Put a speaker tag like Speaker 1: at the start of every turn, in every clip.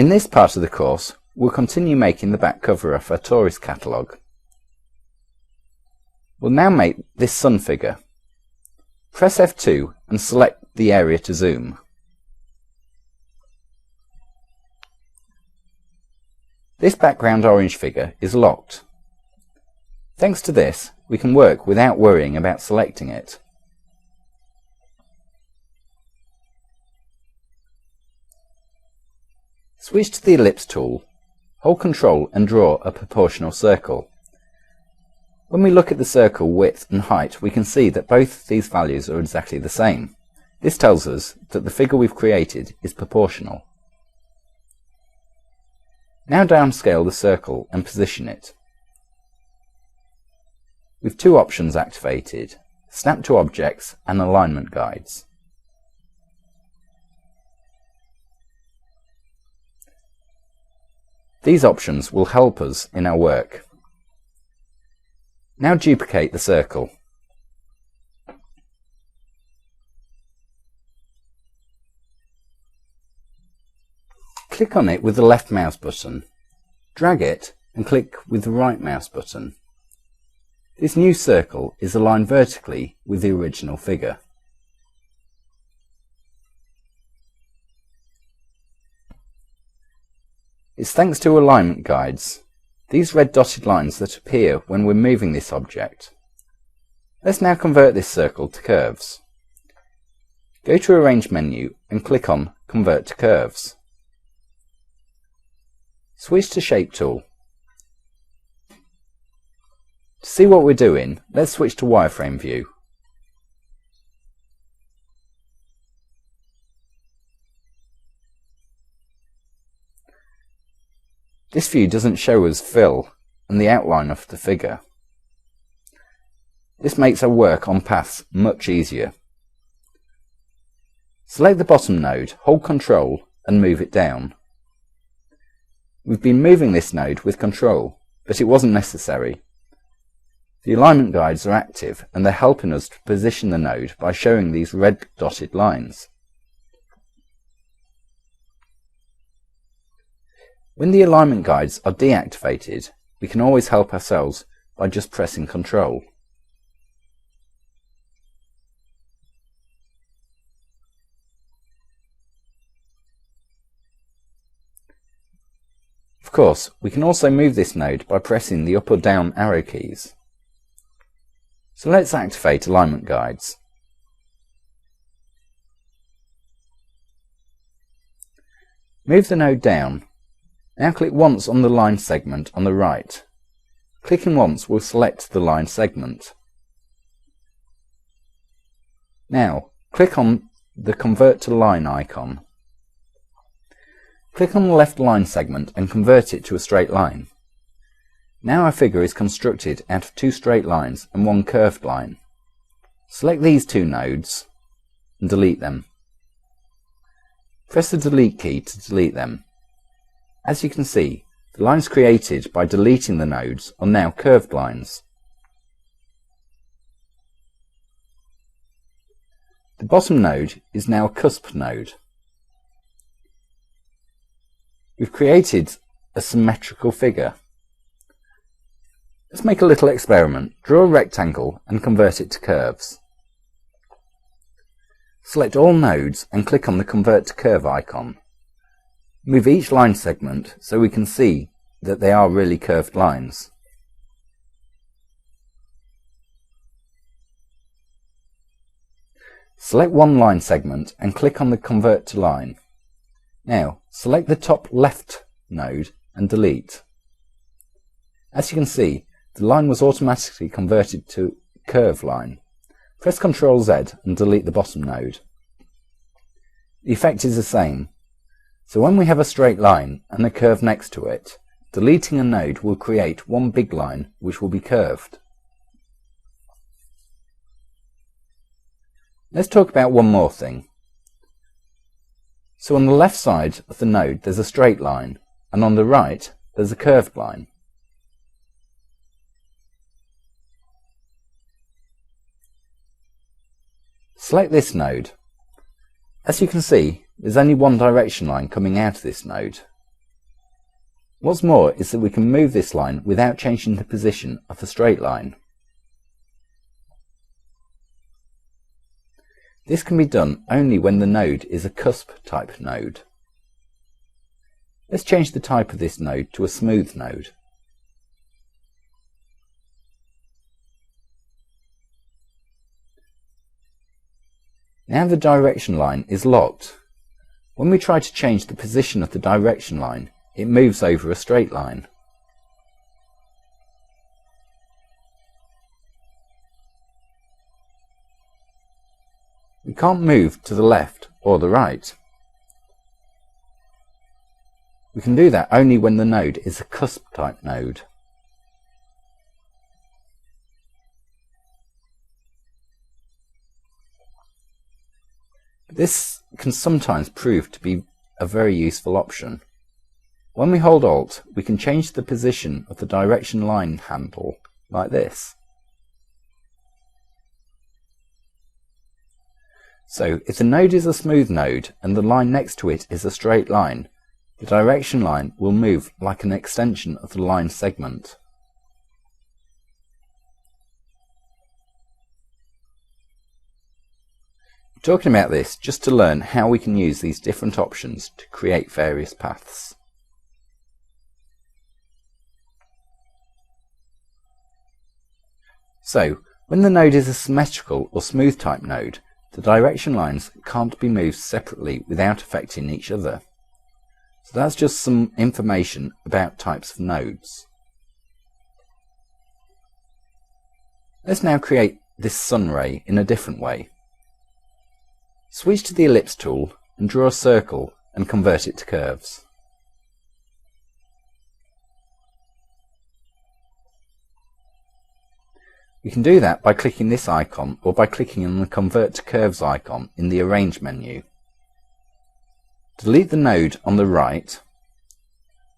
Speaker 1: In this part of the course, we'll continue making the back cover of our tourist catalogue. We'll now make this sun figure. Press F2 and select the area to zoom. This background orange figure is locked. Thanks to this, we can work without worrying about selecting it. Switch to the ellipse tool, hold Ctrl and draw a proportional circle. When we look at the circle width and height, we can see that both these values are exactly the same. This tells us that the figure we've created is proportional. Now downscale the circle and position it. With two options activated, Snap to Objects and Alignment Guides. These options will help us in our work. Now duplicate the circle. Click on it with the left mouse button, drag it and click with the right mouse button. This new circle is aligned vertically with the original figure. It's thanks to alignment guides, these red dotted lines that appear when we're moving this object. Let's now convert this circle to curves. Go to Arrange menu and click on Convert to Curves. Switch to Shape tool. To see what we're doing, let's switch to wireframe view. This view doesn't show us fill and the outline of the figure. This makes our work on paths much easier. Select the bottom node, hold Ctrl and move it down. We've been moving this node with Ctrl, but it wasn't necessary. The alignment guides are active and they're helping us to position the node by showing these red dotted lines. When the alignment guides are deactivated, we can always help ourselves by just pressing Ctrl. Of course, we can also move this node by pressing the up or down arrow keys. So let's activate alignment guides. Move the node down. Now click once on the line segment on the right. Clicking once will select the line segment. Now click on the Convert to Line icon. Click on the left line segment and convert it to a straight line. Now our figure is constructed out of two straight lines and one curved line. Select these two nodes and delete them. Press the Delete key to delete them. As you can see, the lines created by deleting the nodes are now curved lines. The bottom node is now a cusp node. We've created a symmetrical figure. Let's make a little experiment. Draw a rectangle and convert it to curves. Select all nodes and click on the Convert to Curve icon. Move each line segment so we can see that they are really curved lines. Select one line segment and click on the Convert to Line. Now select the top left node and delete. As you can see, the line was automatically converted to curve line. Press Ctrl Z and delete the bottom node. The effect is the same. So when we have a straight line and a curve next to it, deleting a node will create one big line which will be curved. Let's talk about one more thing. So on the left side of the node there's a straight line, and on the right there's a curved line. Select this node. As you can see, there's only one direction line coming out of this node. What's more is that we can move this line without changing the position of the straight line. This can be done only when the node is a cusp type node. Let's change the type of this node to a smooth node. Now the direction line is locked. When we try to change the position of the direction line, it moves over a straight line. We can't move to the left or the right. We can do that only when the node is a cusp type node. This can sometimes prove to be a very useful option. When we hold Alt, we can change the position of the direction line handle like this. So if the node is a smooth node and the line next to it is a straight line, the direction line will move like an extension of the line segment. We're talking about this just to learn how we can use these different options to create various paths. So, when the node is a symmetrical or smooth type node, the direction lines can't be moved separately without affecting each other. So that's just some information about types of nodes. Let's now create this sun ray in a different way. Switch to the ellipse tool and draw a circle and convert it to curves. We can do that by clicking this icon or by clicking on the Convert to Curves icon in the Arrange menu. Delete the node on the right,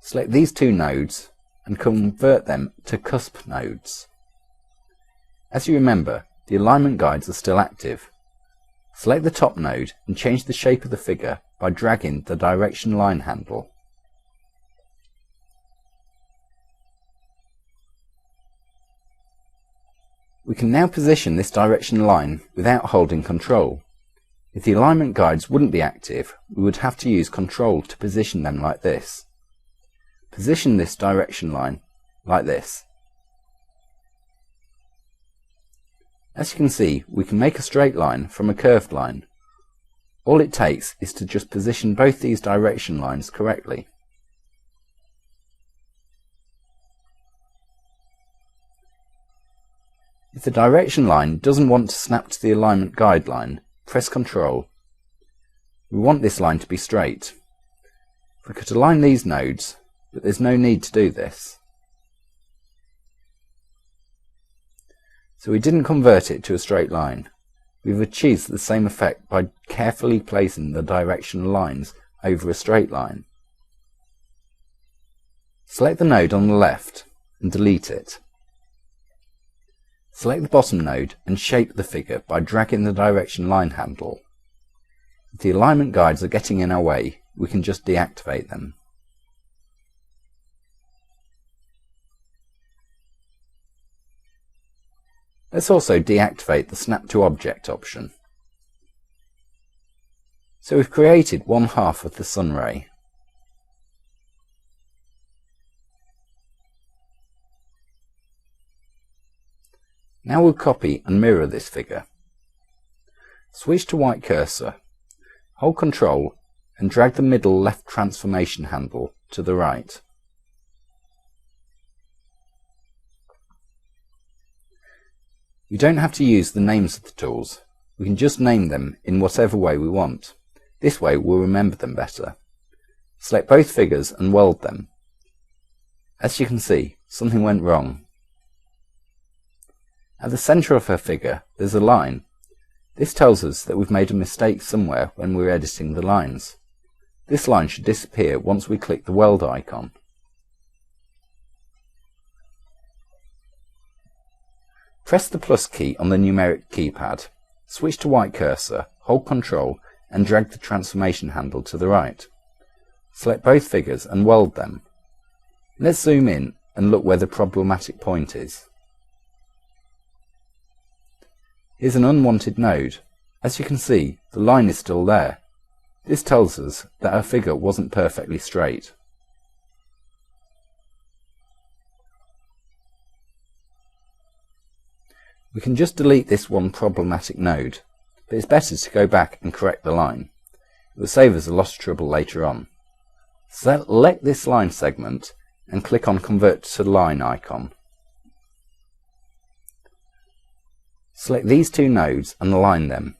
Speaker 1: select these two nodes and convert them to cusp nodes. As you remember, the alignment guides are still active. Select the top node and change the shape of the figure by dragging the direction line handle. We can now position this direction line without holding Control. If the alignment guides wouldn't be active, we would have to use Control to position them like this. Position this direction line like this. As you can see, we can make a straight line from a curved line. All it takes is to just position both these direction lines correctly. If the direction line doesn't want to snap to the alignment guideline, press Ctrl. We want this line to be straight. We could align these nodes, but there's no need to do this. So we didn't convert it to a straight line. We've achieved the same effect by carefully placing the direction lines over a straight line. Select the node on the left and delete it. Select the bottom node and shape the figure by dragging the direction line handle. If the alignment guides are getting in our way, we can just deactivate them. Let's also deactivate the Snap to Object option. So we've created one half of the sun ray. Now we'll copy and mirror this figure. Switch to white cursor, hold Ctrl and drag the middle left transformation handle to the right. We don't have to use the names of the tools, we can just name them in whatever way we want. This way we'll remember them better. Select both figures and weld them. As you can see, something went wrong. At the centre of her figure there's a line. This tells us that we've made a mistake somewhere when we're editing the lines. This line should disappear once we click the weld icon. Press the plus key on the numeric keypad, switch to white cursor, hold Ctrl and drag the transformation handle to the right. Select both figures and weld them. Let's zoom in and look where the problematic point is. Here's an unwanted node. As you can see, the line is still there. This tells us that our figure wasn't perfectly straight. We can just delete this one problematic node, but it's better to go back and correct the line. It will save us a lot of trouble later on. Select this line segment and click on Convert to Line icon. Select these two nodes and align them.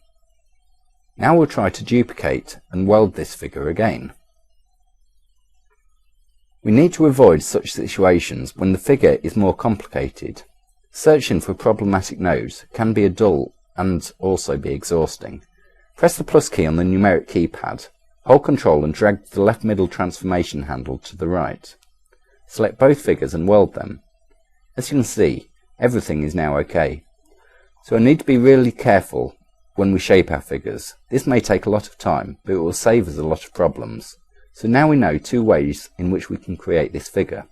Speaker 1: Now we'll try to duplicate and weld this figure again. We need to avoid such situations when the figure is more complicated. Searching for problematic nodes can be a dull and also be exhausting. Press the plus key on the numeric keypad, hold Ctrl and drag the left middle transformation handle to the right. Select both figures and weld them. As you can see, everything is now okay. So I need to be really careful when we shape our figures. This may take a lot of time, but it will save us a lot of problems. So now we know two ways in which we can create this figure.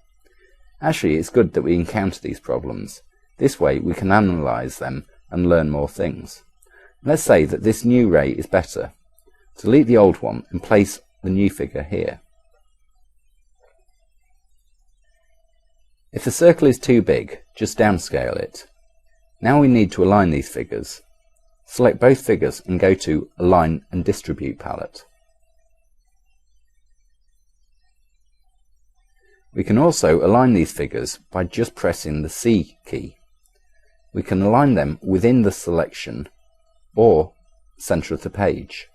Speaker 1: Actually, it's good that we encounter these problems. This way we can analyse them and learn more things. Let's say that this new ray is better. Delete the old one and place the new figure here. If the circle is too big, just downscale it. Now we need to align these figures. Select both figures and go to Align and Distribute palette. We can also align these figures by just pressing the C key. We can align them within the selection or center of the page.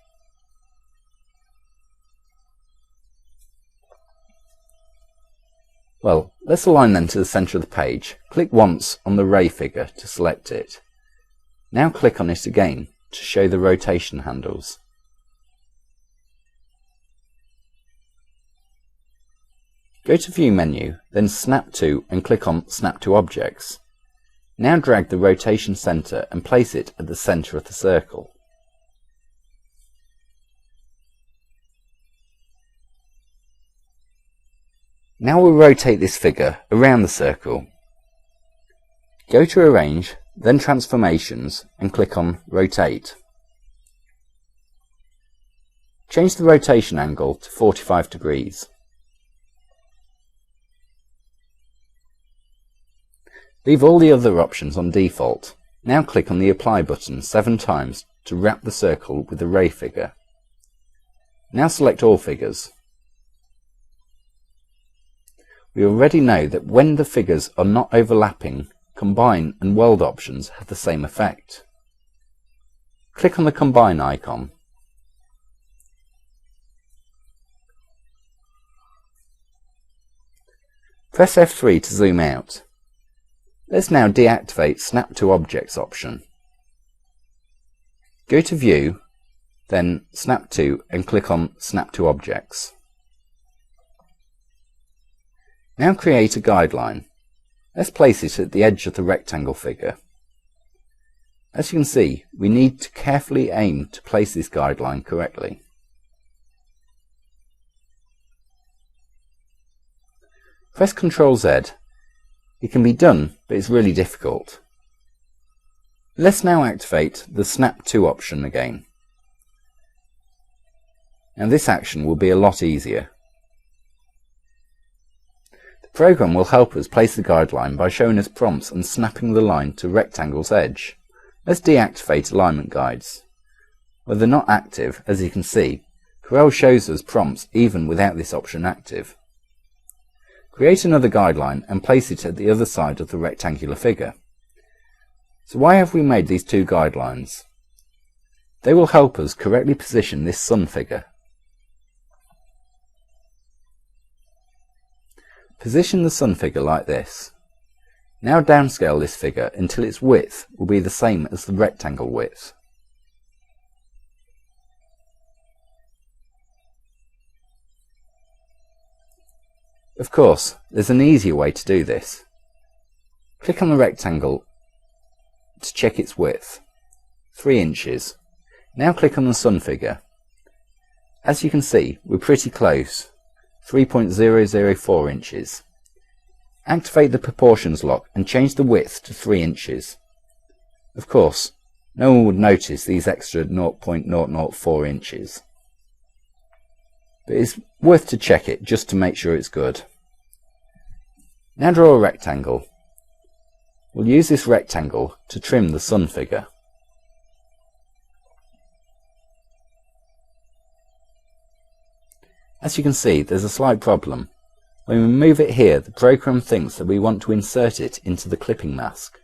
Speaker 1: Well, let's align them to the center of the page. Click once on the ray figure to select it. Now click on it again to show the rotation handles. Go to View menu, then Snap to and click on Snap to Objects. Now drag the rotation center and place it at the center of the circle. Now we'll rotate this figure around the circle. Go to Arrange, then Transformations and click on Rotate. Change the rotation angle to 45 degrees. Leave all the other options on default. Now click on the Apply button 7 times to wrap the circle with the ray figure. Now select all figures. We already know that when the figures are not overlapping, Combine and Weld options have the same effect. Click on the Combine icon. Press F3 to zoom out. Let's now deactivate Snap to Objects option. Go to View, then Snap to and click on Snap to Objects. Now create a guideline. Let's place it at the edge of the rectangle figure. As you can see, we need to carefully aim to place this guideline correctly. Press Ctrl Z. It can be done, but it's really difficult. Let's now activate the Snap to option again. Now this action will be a lot easier. The program will help us place the guideline by showing us prompts and snapping the line to rectangle's edge. Let's deactivate alignment guides. Where they're not active, as you can see, Corel shows us prompts even without this option active. Create another guideline and place it at the other side of the rectangular figure. So why have we made these two guidelines? They will help us correctly position this sun figure. Position the sun figure like this. Now downscale this figure until its width will be the same as the rectangle width. Of course, there's an easier way to do this. Click on the rectangle to check its width, 3 inches. Now click on the sun figure. As you can see, we're pretty close, 3.004 inches. Activate the proportions lock and change the width to 3 inches. Of course, no one would notice these extra 0.004 inches. But it's worth to check it just to make sure it's good. Now draw a rectangle. We'll use this rectangle to trim the sun figure. As you can see, there's a slight problem. When we move it here, the program thinks that we want to insert it into the clipping mask.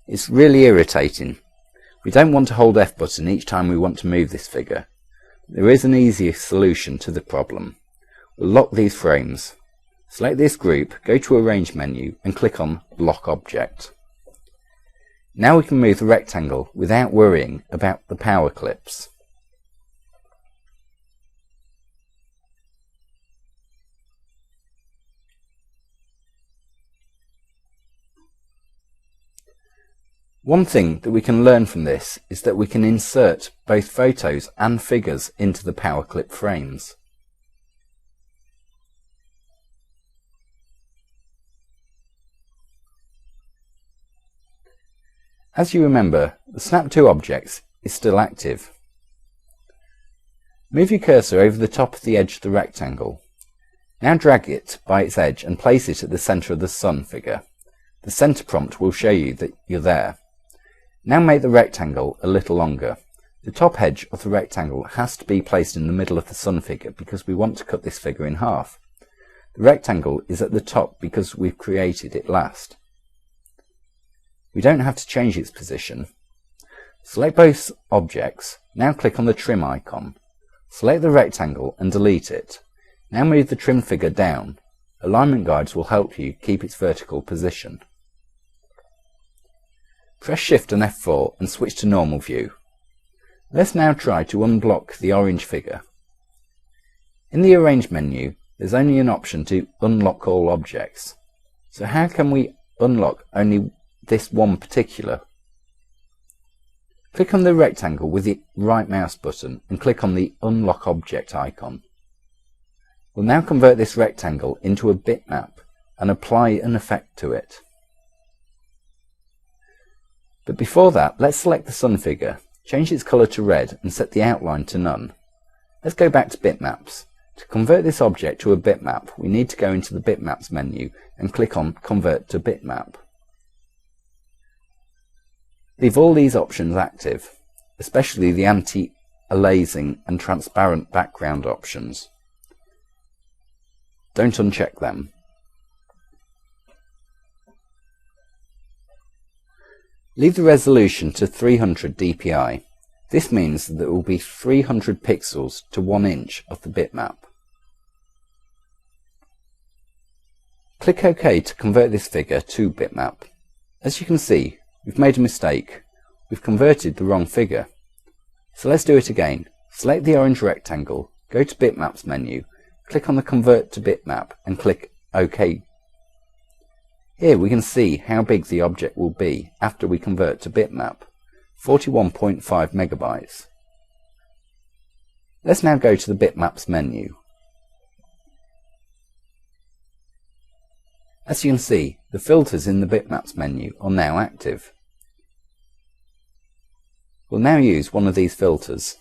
Speaker 1: It's really irritating. We don't want to hold F button each time we want to move this figure. There is an easier solution to the problem. We'll lock these frames. Select this group, go to Arrange menu and click on Lock Object. Now we can move the rectangle without worrying about the power clips. One thing that we can learn from this is that we can insert both photos and figures into the power clip frames. As you remember, the Snap to Objects is still active. Move your cursor over the top of the edge of the rectangle. Now drag it by its edge and place it at the centre of the sun figure. The centre prompt will show you that you're there. Now make the rectangle a little longer. The top edge of the rectangle has to be placed in the middle of the sun figure because we want to cut this figure in half. The rectangle is at the top because we've created it last. We don't have to change its position. Select both objects. Now click on the trim icon. Select the rectangle and delete it. Now move the trim figure down. Alignment guides will help you keep its vertical position. Press Shift and F4 and switch to normal view. Let's now try to unblock the orange figure. In the Arrange menu, there's only an option to unlock all objects. So how can we unlock only this one particular? Click on the rectangle with the right mouse button and click on the Unlock Object icon. We'll now convert this rectangle into a bitmap and apply an effect to it. But before that, let's select the sun figure, change its colour to red and set the outline to none. Let's go back to bitmaps. To convert this object to a bitmap, we need to go into the bitmaps menu and click on Convert to Bitmap. Leave all these options active, especially the anti-aliasing and transparent background options. Don't uncheck them. Leave the resolution to 300 dpi. This means that there will be 300 pixels to 1 inch of the bitmap. Click OK to convert this figure to bitmap. As you can see, we've made a mistake. We've converted the wrong figure. So let's do it again. Select the orange rectangle, go to Bitmaps menu, click on the Convert to Bitmap and click OK. Here we can see how big the object will be after we convert to bitmap, 41.5 megabytes. Let's now go to the Bitmaps menu. As you can see, the filters in the Bitmaps menu are now active. We'll now use one of these filters.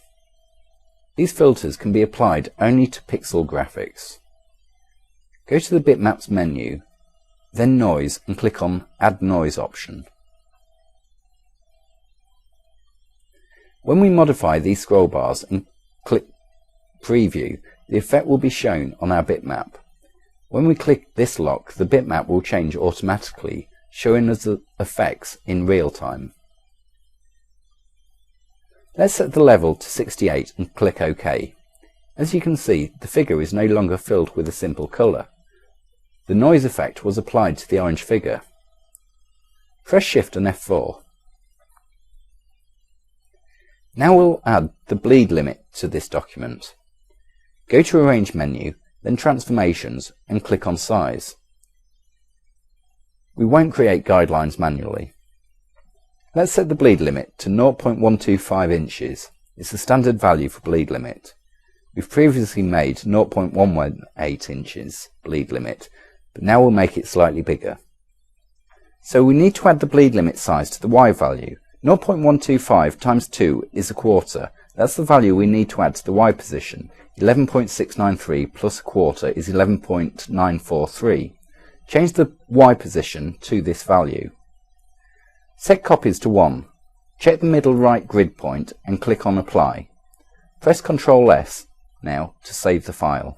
Speaker 1: These filters can be applied only to pixel graphics. Go to the Bitmaps menu, then Noise and click on Add Noise option. When we modify these scroll bars and click Preview, the effect will be shown on our bitmap. When we click this lock, the bitmap will change automatically, showing us the effects in real time. Let's set the level to 68 and click OK. As you can see, the figure is no longer filled with a simple colour. The noise effect was applied to the orange figure. Press Shift and F4. Now we'll add the bleed limit to this document. Go to Arrange menu, then Transformations and click on Size. We won't create guidelines manually. Let's set the bleed limit to 0.125 inches. It's the standard value for bleed limit. We've previously made 0.118 inches bleed limit, but now we'll make it slightly bigger. So we need to add the bleed limit size to the Y value. 0.125 times 2 is a quarter. That's the value we need to add to the Y position. 11.693 plus a quarter is 11.943. Change the Y position to this value. Set copies to 1. Check the middle right grid point and click on Apply. Press Ctrl S now to save the file.